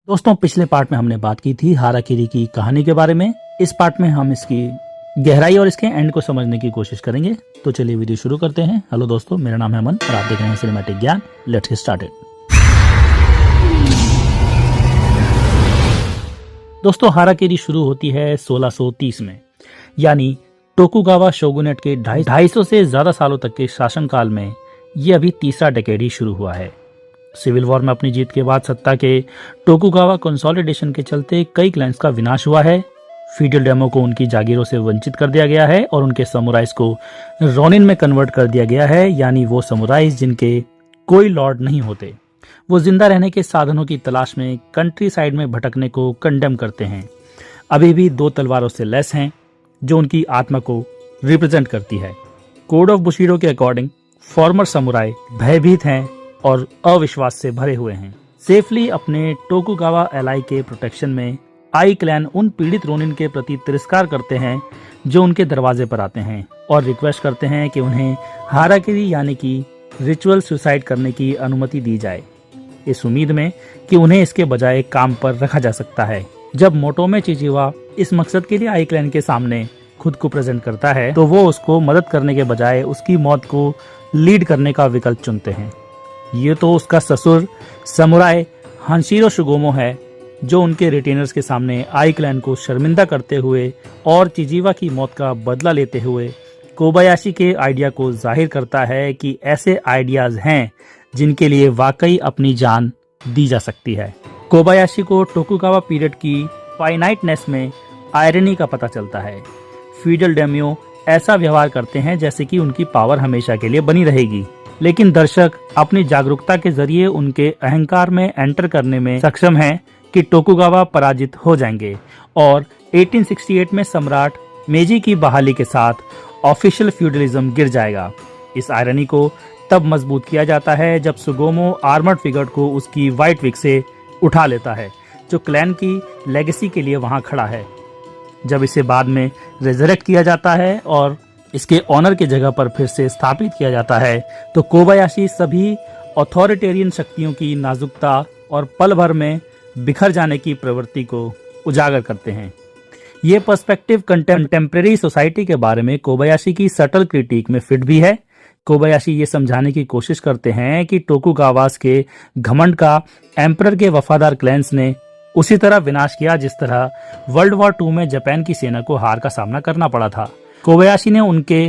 दोस्तों, पिछले पार्ट में हमने बात की थी हाराकीरी की कहानी के बारे में। इस पार्ट में हम इसकी गहराई और इसके एंड को समझने की कोशिश करेंगे। तो चलिए वीडियो शुरू करते हैं। हेलो दोस्तों, मेरा नाम है अमन और आप देख रहे हैं सिनेमैटिक ज्ञान। Let's get started. दोस्तों, हाराकीरी शुरू होती है 1630 में, यानी टोकुगावा शोगुनेट के 250 से ज्यादा सालों तक के शासनकाल में। ये अभी तीसरा डेकेड ही शुरू हुआ है। सिविल वॉर में अपनी जीत के बाद सत्ता के टोकुगावा कंसोलिडेशन के चलते कई क्लैंस का विनाश हुआ है। फीडल डेमो को उनकी जागीरों से वंचित कर दिया गया है और उनके समुराइज को रोनिन में कन्वर्ट कर दिया गया है, यानी वो समुराइज जिनके कोई लॉर्ड नहीं होते। वो जिंदा रहने के साधनों की तलाश में कंट्री साइड में भटकने को कंडेम करते हैं। अभी भी 2 तलवारों से लेस हैं जो उनकी आत्मा को रिप्रेजेंट करती है। कोड ऑफ बुशिरो के अकॉर्डिंग फॉर्मर समुराई भयभीत हैं और अविश्वास से भरे हुए हैं। सेफली अपने टोकुगावा एलाई के प्रोटेक्शन में आई क्लैन उन पीड़ित रोनिन के प्रति तिरस्कार करते हैं जो उनके दरवाजे पर आते हैं और रिक्वेस्ट करते हैं कि उन्हें हाराकीरी यानी कि रिचुअल सुसाइड करने की अनुमति दी जाए, इस उम्मीद में कि उन्हें इसके बजाय काम पर रखा जा सकता है। जब मोटोमे चिचिवा इस मकसद के लिए आई क्लैन के सामने खुद को प्रेजेंट करता है तो वो उसको मदद करने के बजाय उसकी मौत को लीड करने का विकल्प चुनते हैं। ये तो उसका ससुर समुराई हंशिरो शुगोमो है जो उनके रिटेनर्स के सामने आई क्लैन को शर्मिंदा करते हुए और चिचिवा की मौत का बदला लेते हुए कोबायाशी के आइडिया को जाहिर करता है कि ऐसे आइडियाज हैं जिनके लिए वाकई अपनी जान दी जा सकती है। कोबायाशी को टोकुगावा पीरियड की फाइनाइटनेस में आयरनी का पता चलता है। फीडल डेम्यो ऐसा व्यवहार करते हैं जैसे कि उनकी पावर हमेशा के लिए बनी रहेगी, लेकिन दर्शक अपनी जागरूकता के जरिए उनके अहंकार में एंटर करने में सक्षम हैं कि टोकुगावा पराजित हो जाएंगे और 1868 में सम्राट मेजी की बहाली के साथ ऑफिशियल फ्यूडलिज्म गिर जाएगा। इस आयरनी को तब मजबूत किया जाता है जब सुगोमो आर्मर्ड फिगर को उसकी व्हाइट विग से उठा लेता है जो क्लैन की लेगेसी के लिए वहां खड़ा है। जब इसे बाद में रेजरेक्ट किया जाता है और इसके ऑनर की जगह पर फिर से स्थापित किया जाता है तो कोबायाशी सभी ऑथोरिटेरियन शक्तियों की नाजुकता और पल भर में बिखर जाने की प्रवृत्ति को उजागर करते हैं। ये पर्सपेक्टिव कंटेम्प्रेरी सोसाइटी के बारे में कोबायाशी की सटल क्रिटिक में फिट भी है। कोबायाशी ये समझाने की कोशिश करते हैं कि टोकुगावास के घमंड का एम्परर के वफादार क्लैंस ने उसी तरह विनाश किया जिस तरह वर्ल्ड वॉर 2 में जापान की सेना को हार का सामना करना पड़ा था। कोबायाशी ने उनके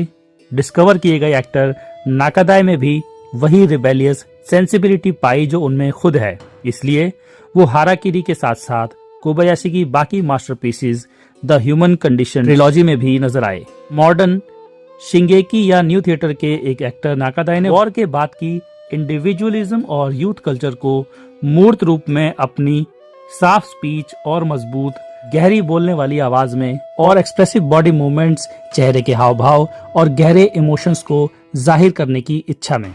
डिस्कवर किए गए एक्टर नाकादाई में भी वही रिबेलियस सेंसिबिलिटी पाई जो उनमें खुद है, इसलिए वो हाराकीरी के साथ साथ कोबायाशी की बाकी masterpieces the human condition trilogy में भी नजर आए। मॉडर्न शिंगेकी या न्यू थिएटर के एक एक्टर नाकादाई ने वॉर के बाद की इंडिविजुअलिज्म और यूथ कल्चर को मूर्त रूप में अपनी साफ स्पीच और मजबूत गहरी बोलने वाली आवाज में और एक्सप्रेसिव बॉडी मूवमेंट्स, चेहरे के हाव भाव और गहरे इमोशंस को जाहिर करने की इच्छा में,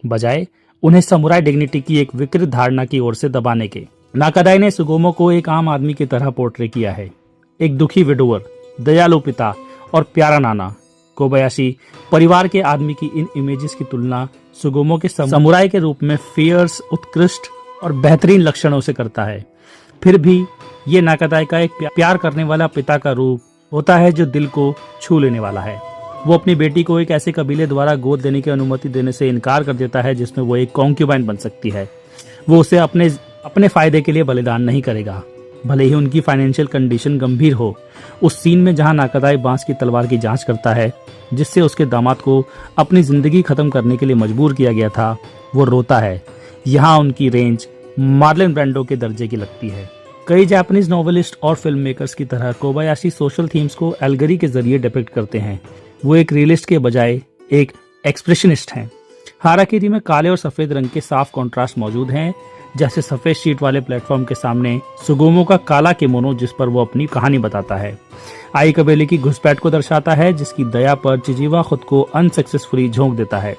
बजाय उन्हें समुराई डिग्निटी की एक विकृत धारणा की ओर से दबाने के। नाकादाई ने सुगोमो को एक आम आदमी की तरह पोर्ट्रे किया है, एक दुखी विडोवर, दयालु पिता और प्यारा नाना। कोबायाशी परिवार के आदमी की इन इमेजेस की तुलना सुगोमो के समुराई के रूप में फियर्स, उत्कृष्ट और बेहतरीन लक्षणों से करता है। फिर भी ये नाकादाई का एक प्यार करने वाला पिता का रूप होता है जो दिल को छू लेने वाला है। वो अपनी बेटी को एक ऐसे कबीले द्वारा गोद देने की अनुमति देने से इनकार कर देता है जिसमें वो एक कॉन्क्यूबाइन बन सकती है। वो उसे अपने फायदे के लिए बलिदान नहीं करेगा, भले ही उनकी फाइनेंशियल कंडीशन गंभीर हो। उस सीन में जहां नाकादाई बांस की तलवार की जांच करता है जिससे उसके दामाद को अपनी जिंदगी खत्म करने के लिए मजबूर किया गया था, वो रोता है। यहाँ उनकी रेंज मार्लन ब्रांडो के दर्जे की लगती है। कई जापानीज नॉवेलिस्ट और फिल्म मेकर्स की तरह कोबायाशी सोशल थीम्स को एल्गरी के जरिए डिपिक्ट करते हैं। वो एक रियलिस्ट के बजाय एक एक्सप्रेशनिस्ट हैं। हाराकीरी में काले और सफेद रंग के साफ कॉन्ट्रास्ट मौजूद हैं, जैसे सफेद शीट वाले प्लेटफॉर्म के सामने सुगोमो का काला किमोनो जिस पर वो अपनी कहानी बताता है। आई कबीले की घुसपैठ को दर्शाता है जिसकी दया पर चिचिवा खुद को अनसक्सेसफुली झोंक देता है।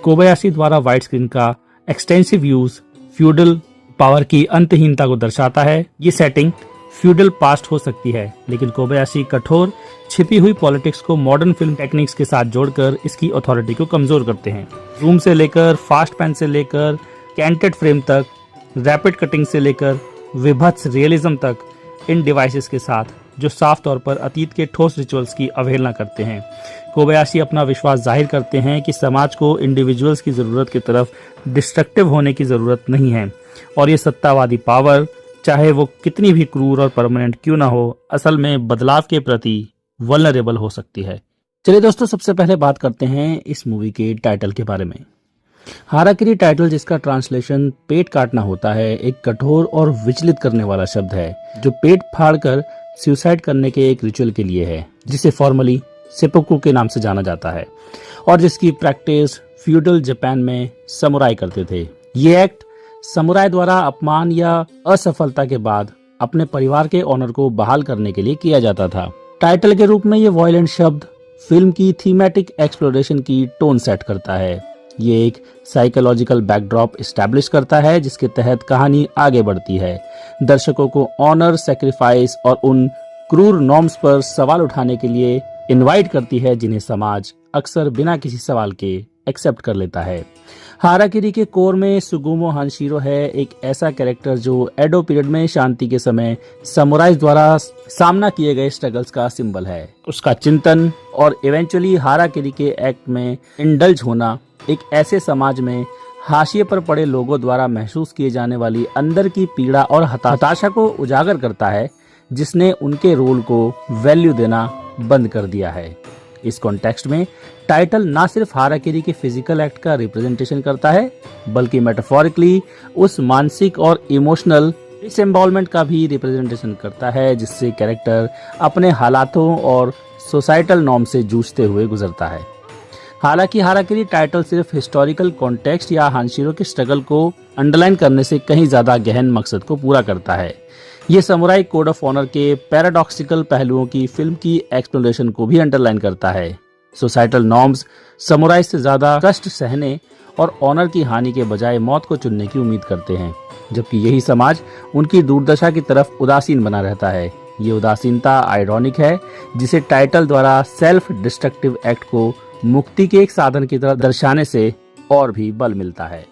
कोबायाशी द्वारा वाइड स्क्रीन का एक्सटेंसिव यूज फ्यूडल पावर की अंतहीनता को दर्शाता है। ये सेटिंग फ्यूडल पास्ट हो सकती है, लेकिन कोबायाशी कठोर छिपी हुई पॉलिटिक्स को मॉडर्न फिल्म टेक्निक्स के साथ जोड़कर इसकी अथॉरिटी को कमजोर करते हैं। जूम से लेकर फास्ट पैन से लेकर कैंटेड फ्रेम तक, रैपिड कटिंग से लेकर विभत्स रियलिज्म तक इन डिवाइसेस के साथ जो साफ तौर पर अतीत के ठोस रिचुअल्स की अवहेलना करते हैं। कोबायाशी अपना विश्वास जाहिर करते हैं कि समाज को इंडिविजुअल्स की ज़रूरत की तरफ डिस्ट्रक्टिव होने की ज़रूरत नहीं है, और ये सत्तावादी पावर, चाहे वो कितनी भी क्रूर और परमानेंट क्यों ना हो, असल में बदलाव के प्रति वल्नरेबल हो सकती है। चलिए दोस्तों, सबसे पहले बात करते हैं इस मूवी के टाइटल के बारे में। हाराकिरी टाइटल, जिसका ट्रांसलेशन पेट काटना होता है, एक कठोर और विचलित करने वाला शब्द है जो पेट फाड़कर सुसाइड करने के एक रिचुअल के लिए है, जिसे फॉर्मली सेपुकु के नाम से जाना जाता है और जिसकी प्रैक्टिस फ्यूडल जापान में समुराई करते थे। ये एक्ट समुराई द्वारा अपमान या असफलता के बाद अपने परिवार के ऑनर को बहाल करने के लिए किया जाता था। टाइटल के रूप में ये वॉयलेंट शब्द फिल्म की थीमेटिक एक्सप्लोरेशन की टोन सेट करता है। ये एक साइकोलॉजिकल बैकड्रॉप एस्टैब्लिश करता है जिसके तहत कहानी आगे बढ़ती है, दर्शकों को ऑनर, सैक्रिफाइस और उन क्रूर नॉर्म्स पर सवाल उठाने के लिए इनवाइट करती है जिन्हें समाज अक्सर बिना किसी सवाल के एक्सेप्ट कर लेता है। हाराकिरी के कोर में सुगुमो हानशिरो है, एक ऐसा कैरेक्टर जो एडो पीरियड में शांति के समय समुराइज द्वारा सामना किए गए स्ट्रगल्स का सिंबल है। उसका चिंतन और इवेंचुअली हाराकिरी के एक्ट में इंडल्ज होना एक ऐसे समाज में हाशिए पर पड़े लोगों द्वारा महसूस किए जाने वाली अंदर की पीड़ा और हताशा को उजागर करता है, जिसने उनके रोल को वैल्यू देना बंद कर दिया है। इस कॉन्टेक्स्ट में टाइटल ना सिर्फ हाराकिरी के फिजिकल एक्ट का रिप्रेजेंटेशन करता है, बल्कि मेटाफोरिकली उस मानसिक और इमोशनल डिसएम्बॉलमेंट का भी रिप्रेजेंटेशन करता है जिससे कैरेक्टर अपने हालातों और सोसाइटल नॉर्म से जूझते हुए गुजरता है। हालांकि हाराकिरी टाइटल सिर्फ हिस्टोरिकल कॉन्टेक्स्ट या हानशिरो के स्ट्रगल को अंडरलाइन करने से कहीं ज्यादा गहन मकसद को पूरा करता है। ये समुराई कोड ऑफ ऑनर के पैराडॉक्सिकल पहलुओं की फिल्म की एक्सप्लोरेशन को भी अंडरलाइन करता है। सोसाइटल नॉर्म्स समुराई से ज्यादा कष्ट सहने और ऑनर की हानि के बजाय मौत को चुनने की उम्मीद करते हैं, जबकि यही समाज उनकी दुर्दशा की तरफ उदासीन बना रहता है। ये उदासीनता आयरॉनिक है, जिसे टाइटल द्वारा सेल्फ डिस्ट्रक्टिव एक्ट को मुक्ति के एक साधन की तरह दर्शाने से और भी बल मिलता है।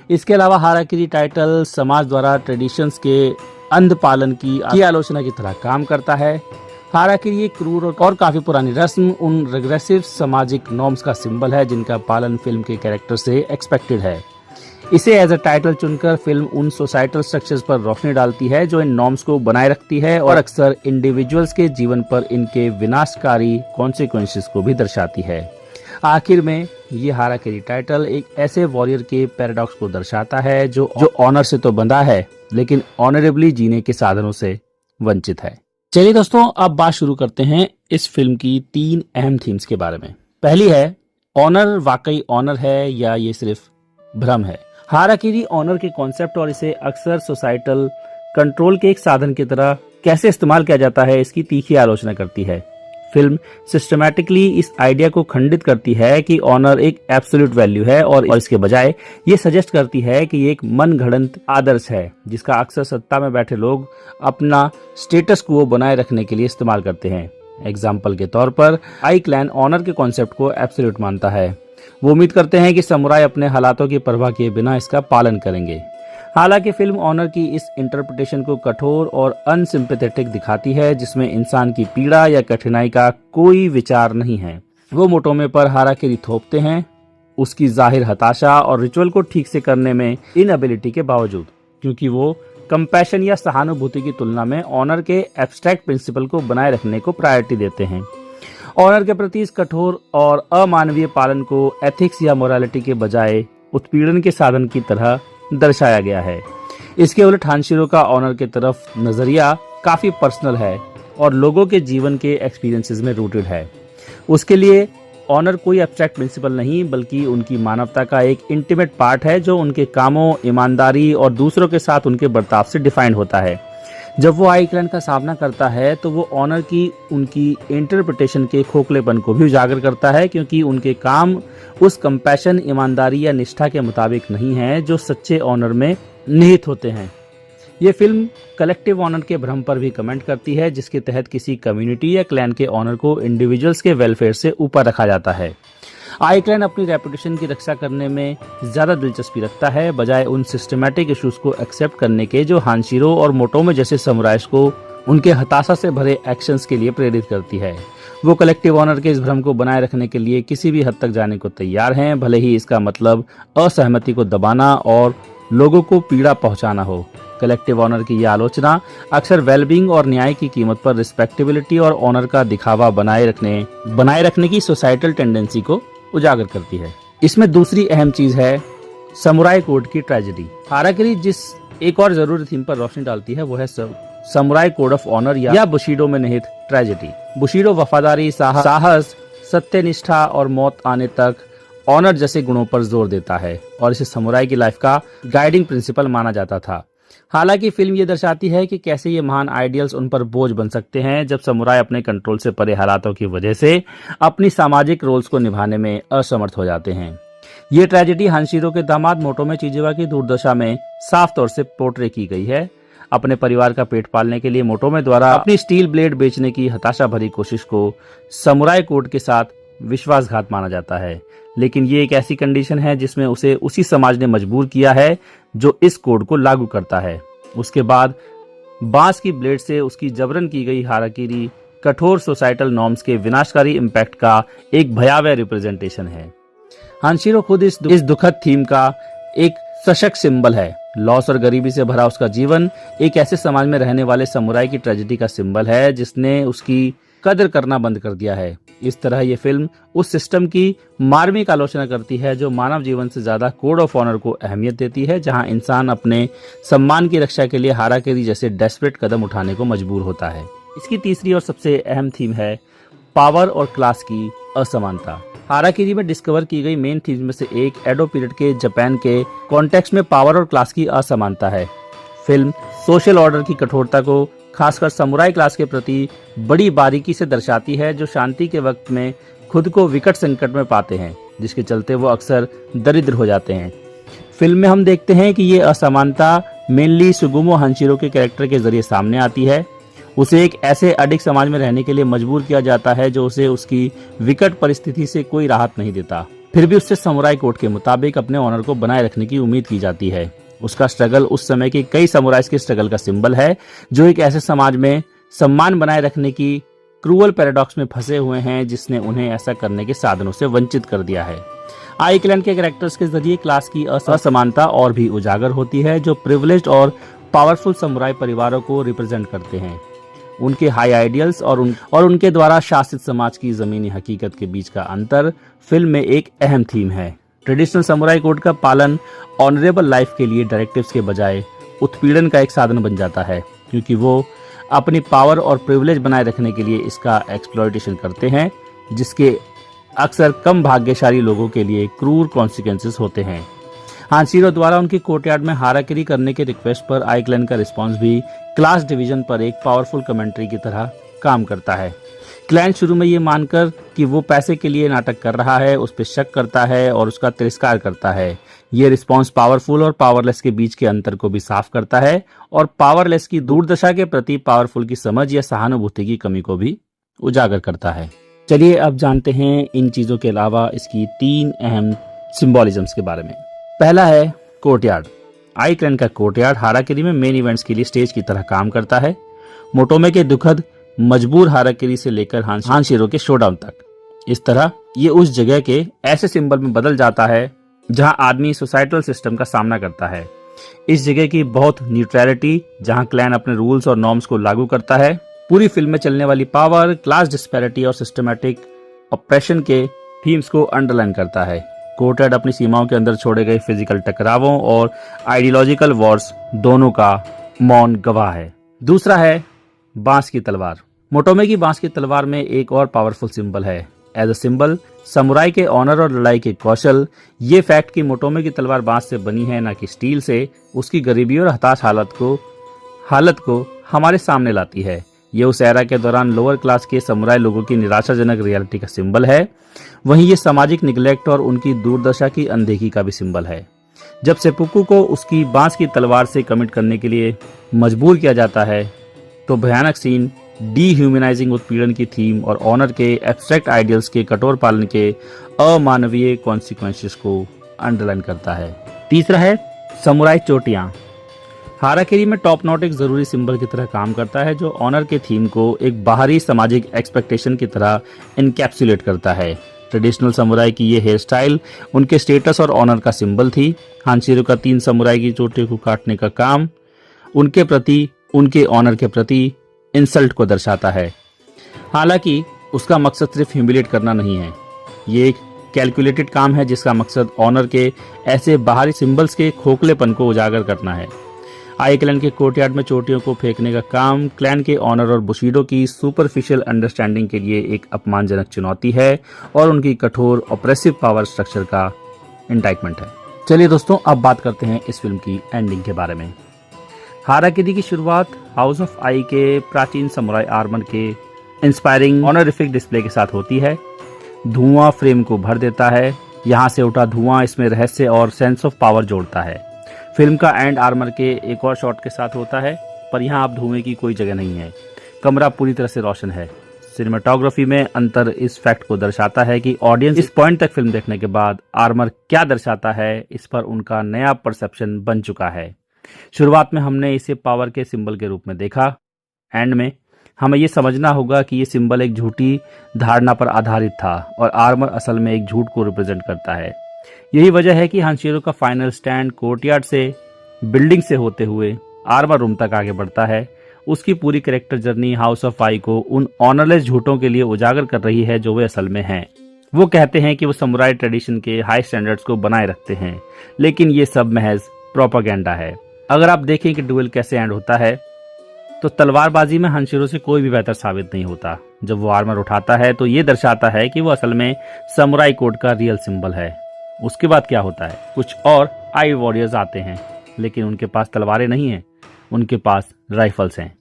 इसके अलावा हाराकिरी टाइटल समाज द्वारा ट्रेडिशंस के अंध पालन की आलोचना की तरह काम करता है। हाराकिरी एक क्रूर और काफी पुरानी रस्म, उन रिग्रेसिव सामाजिक नॉर्म्स का सिंबल है जिनका पालन फिल्म के कैरेक्टर से एक्सपेक्टेड है। इसे एज अ टाइटल चुनकर फिल्म उन सोसाइटल स्ट्रक्चर्स पर रोशनी डालती है जो इन नॉर्म्स को बनाए रखती है और अक्सर इंडिविजुअल्स के जीवन पर इनके विनाशकारी कॉन्सिक्वेंसेस को भी दर्शाती है। आखिर में ये हाराकिरी टाइटल एक ऐसे वॉरियर के पैराडॉक्स को दर्शाता है जो ऑनर से तो बंधा है लेकिन ऑनरेबली जीने के साधनों से वंचित है। चलिए दोस्तों, अब बात शुरू करते हैं इस फिल्म की 3 अहम थीम्स के बारे में। पहली है, ऑनर वाकई ऑनर है या ये सिर्फ भ्रम है। हाराकिरी ऑनर के कॉन्सेप्ट और इसे अक्सर सोसाइटल कंट्रोल के एक साधन की तरह कैसे इस्तेमाल किया जाता है इसकी तीखी आलोचना करती है। फिल्म सिस्टमैटिकली इस आइडिया को खंडित करती है कि ऑनर एक एब्सोल्यूट वैल्यू है और इसके बजाय ये सजेस्ट करती है कि ये एक मनगढ़ंत आदर्श है जिसका अक्सर सत्ता में बैठे लोग अपना स्टेटस को बनाए रखने के लिए इस्तेमाल करते हैं। एग्जाम्पल के तौर पर आई क्लैन ऑनर के कॉन्सेप्ट को एब्सोल्यूट मानता है। वो उम्मीद करते हैं कि समुराई अपने हालातों की परवाह किए बिना इसका पालन करेंगे। हालांकि फिल्म ऑनर की इस इंटरप्रिटेशन को कठोर और अनसिंपैथेटिक दिखाती है, जिसमें इंसान की पीड़ा या कठिनाई का कोई विचार नहीं है। वो मोटोमे पर हाराकिरी थोपते हैं, उसकी जाहिर हताशा और रिचुअल को ठीक से करने में इनएबिलिटी के बावजूद, क्योंकि वो कंपैशन या सहानुभूति की तुलना में ऑनर के एब्स्ट्रैक्ट प्रिंसिपल को बनाए रखने को प्रायोरिटी देते हैं। ऑनर के प्रति इस कठोर और अमानवीय पालन को एथिक्स या मोरालिटी के बजाय उत्पीड़न के साधन की तरह दर्शाया गया है। इसके उलट हानशिरो का ऑनर के तरफ नजरिया काफी पर्सनल है और लोगों के जीवन के एक्सपीरियंसेस में रूटेड है। उसके लिए ऑनर कोई एब्स्ट्रैक्ट प्रिंसिपल नहीं बल्कि उनकी मानवता का एक इंटीमेट पार्ट है जो उनके कामों, ईमानदारी और दूसरों के साथ उनके बर्ताव से डिफाइंड होता है। जब वो आई क्लैन का सामना करता है तो वो ऑनर की उनकी इंटरप्रिटेशन के खोखलेपन को भी उजागर करता है, क्योंकि उनके काम उस कंपैशन, ईमानदारी या निष्ठा के मुताबिक नहीं है जो सच्चे ऑनर में निहित होते हैं। ये फिल्म कलेक्टिव ऑनर के भ्रम पर भी कमेंट करती है, जिसके तहत किसी कम्युनिटी या क्लैन के ऑनर को इंडिविजुअल्स के वेलफेयर से ऊपर रखा जाता है। आई क्लैन अपनी रेपुटेशन की रक्षा करने में ज्यादा दिलचस्पी रखता है बजाय उन सिस्टमैटिक इश्यूज को एक्सेप्ट करने के जो हानशिरो और मोटोमे जैसे समुराइज को उनके हताशा से भरे एक्शंस के लिए प्रेरित करती है। वो कलेक्टिव ऑनर के इस भ्रम को बनाए रखने के लिए किसी भी हद तक जाने को तैयार हैं, भले ही इसका मतलब असहमति को दबाना और लोगों को पीड़ा पहुंचाना हो। कलेक्टिव ऑनर की यह आलोचना अक्सर वेलबींग और न्याय की कीमत पर रिस्पेक्टेबिलिटी और ऑनर का दिखावा बनाए रखने की सोसाइटल टेंडेंसी को उजागर करती है। इसमें दूसरी अहम चीज है समुराई कोड की ट्रेजेडी। हाराकिरी जिस एक और जरूरी थीम पर रोशनी डालती है वो है समुराई कोड ऑफ ऑनर या बुशिडो में निहित ट्रेजेडी। बुशिडो वफादारी, साहस, सत्यनिष्ठा और मौत आने तक ऑनर जैसे गुणों पर जोर देता है और इसे समुराई की लाइफ का गाइडिंग प्रिंसिपल माना जाता था। हालांकि फिल्म ये दर्शाती है कि कैसे ये महान आइडियल्स उन पर बोझ बन सकते हैं जब समुराई अपने कंट्रोल से परे हालातों की वजह से अपनी सामाजिक रोल्स को निभाने में असमर्थ हो जाते हैं। ये ट्रेजेडी हानशिरो के दामाद मोटोमे चिजुका की दुर्दशा में साफ तौर से पोर्ट्रे की गई है। अपने परिवार का पेट पालने के लिए मोटोमे द्वारा अपनी स्टील ब्लेड बेचने की हताशा भरी कोशिश को समुराई कोड के साथ विश्वासघात माना जाता है, लेकिन ये एक ऐसी कंडीशन है जिसमें उसे उसी समाज ने मजबूर किया है जो इस कोड को लागू करता है। उसके बाद बांस की ब्लेड से उसकी जबरन की गई हाराकिरी कठोर सोसाइटल नॉर्म्स के विनाशकारी इम्पैक्ट का एक भयावह रिप्रेजेंटेशन है। हानशिरो खुद इस दुखद थीम का एक सशक्त सिंबल है। लॉस और गरीबी से भरा उसका जीवन एक ऐसे समाज में रहने वाले समुराई की ट्रेजेडी का सिंबल है जिसने उसकी कदर करना बंद कर दिया है। इस तरह ये फिल्म उस सिस्टम की मार्मिक आलोचना करती है जो मानव जीवन से ज्यादा कोड ऑफ ऑनर को अहमियत देती है, जहां इंसान अपने सम्मान की रक्षा के लिए हाराकिरी जैसे डेस्परेट कदम उठाने को मजबूर होता है। इसकी तीसरी और सबसे अहम थीम है पावर और क्लास की असमानता। हाराकिरी में डिस्कवर की गई मेन थीम में से एक एडो पीरियड के जापान के कॉन्टेक्स्ट में पावर और क्लास की असमानता है। फिल्म सोशल ऑर्डर की कठोरता को खासकर समुराई क्लास के प्रति बड़ी बारीकी से दर्शाती है जो शांति के वक्त में खुद को विकट संकट में पाते हैं, जिसके चलते वो अक्सर दरिद्र हो जाते हैं। फिल्म में हम देखते हैं कि ये असमानता मेनली सुगुमो हानशिरो के कैरेक्टर के जरिए सामने आती है। उसे एक ऐसे अडिग समाज में रहने के लिए मजबूर किया जाता है जो उसे उसकी विकट परिस्थिति से कोई राहत नहीं देता। फिर भी उससे समुराई कोड के मुताबिक अपने ऑनर को बनाए रखने की उम्मीद की जाती है। उसका स्ट्रगल उस समय के कई समुराइज के स्ट्रगल का सिंबल है जो एक ऐसे समाज में सम्मान बनाए रखने की क्रूअल पैराडॉक्स में फंसे हुए हैं जिसने उन्हें ऐसा करने के साधनों से वंचित कर दिया है। आई क्लैन के कैरेक्टर्स के जरिए क्लास की असमानता और भी उजागर होती है जो प्रिविलेज्ड और पावरफुल समुराई परिवारों को रिप्रेजेंट करते हैं। उनके हाई आइडियल्स और उनके द्वारा शासित समाज की जमीनी हकीकत के बीच का अंतर फिल्म में एक अहम थीम है। ट्रेडिशनल समुराई कोड का पालन ऑनरेबल लाइफ के लिए डायरेक्टिव्स के बजाय उत्पीड़न का एक साधन बन जाता है, क्योंकि वो अपनी पावर और प्रिविलेज बनाए रखने के लिए इसका एक्सप्लॉयटेशन करते हैं, जिसके अक्सर कम भाग्यशाली लोगों के लिए क्रूर कॉन्सिक्वेंसेस होते हैं। हानशिरो द्वारा उनकी कोर्टयार्ड में हाराकिरी करने के रिक्वेस्ट पर आई क्लैन का रिस्पॉन्स भी क्लास डिवीजन पर एक पावरफुल कमेंट्री की तरह काम करता है। क्लैन शुरू में ये मानकर कि वो पैसे के लिए नाटक कर रहा है उस पर शक करता है और उसका तिरस्कार करता है। ये रिस्पॉन्स पावरफुल और पावरलेस के बीच के अंतर को भी साफ करता है और पावरलेस की दुर्दशा के प्रति पावरफुल की समझ या सहानुभूति की कमी को भी उजागर करता है। चलिए अब जानते हैं इन चीजों के अलावा इसकी 3 अहम सिंबोलिज्म्स के बारे में। पहला है कोर्टयार्ड। आई क्लैन का कोर्टयार्ड हाराकिरी में मेन इवेंट्स के लिए स्टेज की तरह काम करता है। मोटोमे के दुखद मजबूर हाराकिरी से लेकर हानशिरो के शोडाउन तक। इस तरह ये उस जगह के ऐसे सिंबल में बदल जाता है जहां आदमी सोसाइटल सिस्टम का सामना करता है। इस जगह की बहुत न्यूट्रलिटी जहां क्लैन अपने रूल्स और नॉर्म्स को लागू करता है, पूरी फिल्म में चलने वाली पावर, क्लास डिस्पैरिटी और सिस्टमैटिक ऑप्रेशन के थीम्स को अंडरलाइन करता है। कोर्टयार्ड अपनी सीमाओं के अंदर छोड़े गए फिजिकल टकरावों और आइडियोलॉजिकल वॉर्स दोनों का मौन गवाह है। दूसरा है बांस की तलवार। मोटोमे की बांस की तलवार में एक और पावरफुल सिंबल है। एज अ सिंबल समुराई के ऑनर और लड़ाई के कौशल, ये फैक्ट कि मोटोमे की तलवार बांस से बनी है न कि स्टील से, उसकी गरीबी और हताश हालत को हमारे सामने लाती है। ये उस एरा के दौरान लोअर क्लास के समुराई लोगों की निराशाजनक रियलिटी का सिंबल है। वहीं ये सामाजिक निग्लेक्ट और उनकी दुर्दशा की अनदेखी का भी सिंबल है। जब सेपुकु को उसकी बांस की तलवार से कमिट करने के लिए मजबूर किया जाता है तो भयानक सीन डीह्यूमनाइजिंग उत्पीड़न की थीम और ऑनर के एब्स्ट्रैक्ट आइडियल्स के कठोर पालन के अमानवीय कॉन्सिक्वेंसेस को अंडरलाइन करता है। तीसरा है समुराई चोटियां। हाराकिरी में टॉप नॉट एक जरूरी सिंबल की तरह काम करता है जो ऑनर के थीम को एक बाहरी सामाजिक एक्सपेक्टेशन की तरह इनकैप्सुलेट करता है। ट्रेडिशनल समुराई की ये हेयर स्टाइल उनके स्टेटस और ऑनर का सिंबल थी। हानशिरो का 3 समुराई की चोटियों को काटने का काम उनके प्रति, उनके ऑनर के प्रति इंसल्ट को दर्शाता है। हालांकि उसका मकसद सिर्फ ह्यूमिलेट करना नहीं है, ये एक कैलकुलेटेड काम है जिसका मकसद ऑनर के ऐसे बाहरी सिंबल्स के खोखलेपन को उजागर करना है। आई क्लैन के कोर्टयार्ड में चोटियों को फेंकने का काम क्लैन के ऑनर और बुशीडो की सुपरफिशियल अंडरस्टैंडिंग के लिए एक अपमानजनक चुनौती है और उनकी कठोर ऑप्रेसिव पावर स्ट्रक्चर का इंडाइटमेंट है। चलिए दोस्तों, अब बात करते हैं इस फिल्म की एंडिंग के बारे में। हाराकिरी की शुरुआत हाउस ऑफ आई के प्राचीन समुराई आर्मर के इंस्पायरिंग ऑनरिफिक डिस्प्ले के साथ होती है। धुआं फ्रेम को भर देता है। यहाँ से उठा धुआं इसमें रहस्य और सेंस ऑफ पावर जोड़ता है। फिल्म का एंड आर्मर के एक और शॉट के साथ होता है, पर यहाँ अब धुएं की कोई जगह नहीं है। कमरा पूरी तरह से रोशन है। सिनेमाटोग्राफी में अंतर इस फैक्ट को दर्शाता है कि ऑडियंस इस पॉइंट तक फिल्म देखने के बाद आर्मर क्या दर्शाता है, इस पर उनका नया परसेप्शन बन चुका है। शुरुआत में हमने इसे पावर के सिंबल के रूप में देखा। एंड में हमें ये समझना होगा कि ये सिंबल एक झूठी धारणा पर आधारित था और आर्मर असल में एक झूठ को रिप्रेजेंट करता है। यही वजह है कि हानशिरो का फाइनल स्टैंड कोर्टयार्ड से, बिल्डिंग से होते हुए आर्मर रूम तक आगे बढ़ता है। उसकी पूरी कैरेक्टर जर्नी हाउस ऑफ आई को उन ऑनरलेस झूठों के लिए उजागर कर रही है जो वे असल में हैं। वो कहते हैं कि वो समुराई ट्रेडिशन के हाई स्टैंडर्ड्स को बनाए रखते हैं, लेकिन ये सब महज प्रोपागेंडा है। अगर आप देखें कि डुएल कैसे एंड होता है, तो तलवारबाजी में हानशिरो से कोई भी बेहतर साबित नहीं होता। जब वो आर्मर उठाता है तो ये दर्शाता है कि वो असल में समुराई कोड का रियल सिंबल है। उसके बाद क्या होता है, कुछ और आई वॉरियर्स आते हैं, लेकिन उनके पास तलवारें नहीं हैं, उनके पास राइफल्स हैं।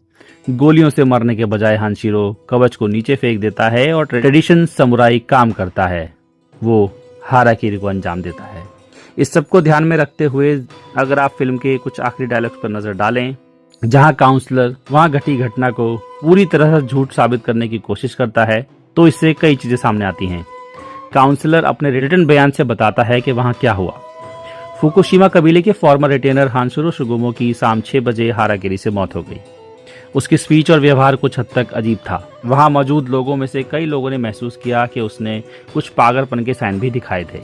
गोलियों से मरने के बजाय हानशिरो कवच को नीचे फेंक देता है और ट्रेडिशन समुराई काम करता है, वो हाराकिरी को अंजाम देता है। इस सब को ध्यान में रखते हुए अगर आप फिल्म के कुछ आखिरी डायलॉग्स पर नजर डालें, जहां काउंसलर वहां घटी घटना को पूरी तरह से झूठ साबित करने की कोशिश करता है, तो इससे कई चीजें सामने आती हैं। काउंसलर अपने रिटन बयान से बताता है कि वहां क्या हुआ। फुकुशिमा कबीले के फॉर्मर रिटेनर हानशिरो सुगुमो की शाम 6 बजे हाराकिरी से मौत हो गई। उसकी स्पीच और व्यवहार कुछ हद तक अजीब था। वहां मौजूद लोगों में से कई लोगों ने महसूस किया कि उसने कुछ पागलपन के साइन भी दिखाए थे।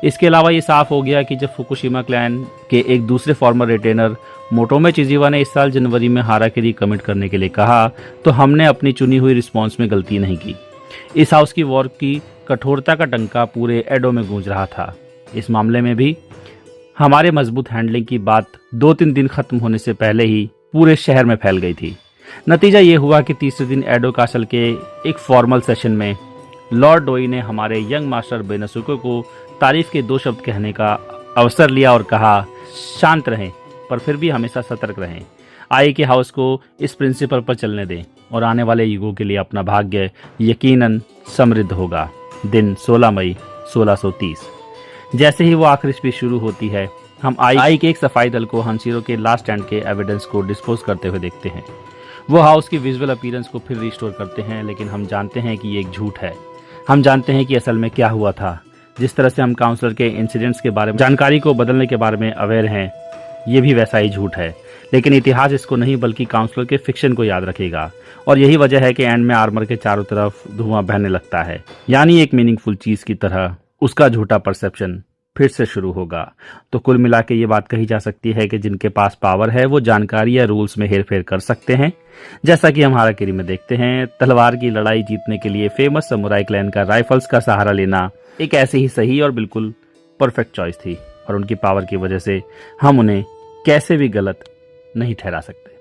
इसके अलावा ये साफ हो गया कि जब फुकुशिमा क्लैन के एक दूसरे फॉर्मर रिटेनर मोटोमे चिजीवा ने इस साल जनवरी में हाराकिरी कमिट करने के लिए कहा, तो हमने अपनी चुनी हुई रिस्पॉन्स में गलती नहीं की। इस हाउस की वॉर की कठोरता का डंका पूरे एडो में गूंज रहा था। इस मामले में भी हमारे मजबूत हैंडलिंग की बात 2-3 दिन खत्म होने से पहले ही पूरे शहर में फैल गई थी। नतीजा ये हुआ कि तीसरे दिन एडो कासल के एक फॉर्मल सेशन में लॉर्ड डोई ने हमारे यंग मास्टर बेनसुको को तारीफ के 2 शब्द कहने का अवसर लिया और कहा, शांत रहें पर फिर भी हमेशा सतर्क रहें। आई के हाउस को इस प्रिंसिपल पर चलने दें और आने वाले युगों के लिए अपना भाग्य यकीनन समृद्ध होगा। दिन 16 मई 1630। जैसे ही वो आखिरी स्पीच शुरू होती है, हम आई के एक सफाई दल को हानशिरो के लास्ट स्टैंड के एविडेंस को डिस्पोज करते हुए देखते हैं। वो हाउस की विजुअल अपीयरेंस को फिर रिस्टोर करते हैं, लेकिन हम जानते हैं कि ये एक झूठ है। हम जानते हैं कि असल में क्या हुआ था। जिस तरह से हम काउंसलर के इंसिडेंट्स के बारे में जानकारी को बदलने के बारे में अवेयर हैं, ये भी वैसा ही झूठ है। लेकिन इतिहास इसको नहीं बल्कि काउंसलर के फिक्शन को याद रखेगा, और यही वजह है कि एंड में आर्मर के चारों तरफ धुआं बहने लगता है। यानी एक मीनिंगफुल चीज की तरह उसका झूठा परसेप्शन फिर से शुरू होगा। तो कुल मिला के ये बात कही जा सकती है कि जिनके पास पावर है वो जानकारी या रूल्स में हेरफेर कर सकते हैं। जैसा कि हम हाराकिरी में देखते हैं, तलवार की लड़ाई जीतने के लिए फेमस समुराई क्लैन का राइफल्स का सहारा लेना एक ऐसे ही सही और बिल्कुल परफेक्ट चॉइस थी, और उनकी पावर की वजह से हम उन्हें कैसे भी गलत नहीं ठहरा सकते।